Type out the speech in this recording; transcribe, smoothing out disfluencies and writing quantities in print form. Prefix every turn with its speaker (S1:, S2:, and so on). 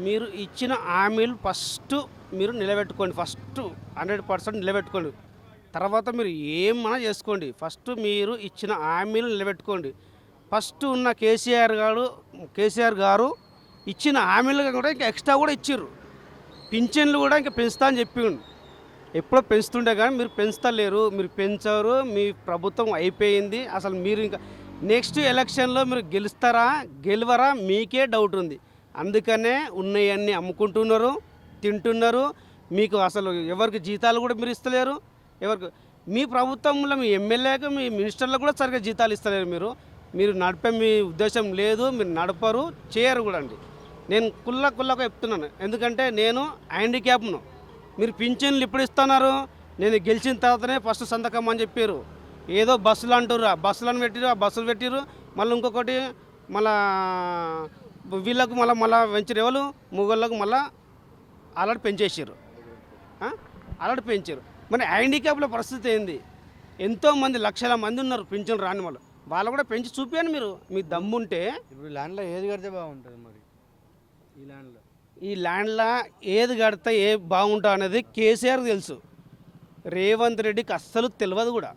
S1: మీరు ఇచ్చిన హామీలు ఫస్ట్ మీరు నిలబెట్టుకోండి. ఫస్ట్ 100% నిలబెట్టుకోండి. తర్వాత మీరు ఏమన్నా చేసుకోండి. ఫస్ట్ మీరు ఇచ్చిన హామీలు నిలబెట్టుకోండి. ఫస్ట్ ఉన్న కేసీఆర్ గారు ఇచ్చిన హామీలు కూడా ఇంకా ఎక్స్ట్రా కూడా ఇచ్చిర్రు. పింఛన్లు కూడా ఇంకా పెంచుతా అని చెప్పిండు. ఎప్పుడో పెంచుతుండే కానీ మీరు పెంచుతలేరు. మీరు పెంచారు. మీ ప్రభుత్వం అయిపోయింది. అసలు మీరు ఇంకా నెక్స్ట్ ఎలక్షన్లో మీరు గెలవరా మీకే డౌట్ ఉంది. అందుకనే ఉన్నవన్నీ అమ్ముకుంటున్నారు, తింటున్నారు. మీకు అసలు ఎవరికి జీతాలు కూడా మీరు ఇస్తలేరు. ఎవరికి మీ ప్రభుత్వంలో మీ ఎమ్మెల్యేకి మీ మినిస్టర్లకు కూడా సరిగ్గా జీతాలు ఇస్తలేరు. మీరు నడిపే మీ ఉద్దేశం లేదు. మీరు నడపరు, చేయరు కూడా అండి. నేను కుళ్ళకు చెప్తున్నాను. ఎందుకంటే నేను హ్యాండిక్యాప్ను. మీరు పింఛన్లు ఇప్పుడు ఇస్తున్నారు. నేను గెలిచిన తర్వాతనే ఫస్ట్ సంతకం అని చెప్పారు. ఏదో బస్సులు అంటారు. ఆ బస్సులను పెట్టిరు, ఆ బస్సులు పెట్టిరు. మళ్ళీ ఇంకొకటి మళ్ళా వీళ్ళకు మళ్ళీ పెంచారు. ఎవరు మొగోళ్ళకు మళ్ళీ ఆల్రెడీ పెంచేసారు. ఆల్రెడీ పెంచారు. మరి హ్యాండిక్యాప్ల పరిస్థితి ఏంది? ఎంతోమంది లక్షల మంది ఉన్నారు పింఛన్ రాని వాళ్ళు కూడా పెంచి చూపాను. మీరు మీ దమ్ముంటే
S2: ఇప్పుడు ల్యాండ్లో ఏది కడితే బాగుంటుంది మరి?
S1: ఈ ల్యాండ్లో ఏది కడితే బాగుంటుంది అనేది కేసీఆర్ తెలుసు. రేవంత్ రెడ్డికి అస్సలు తెలియదు కూడా.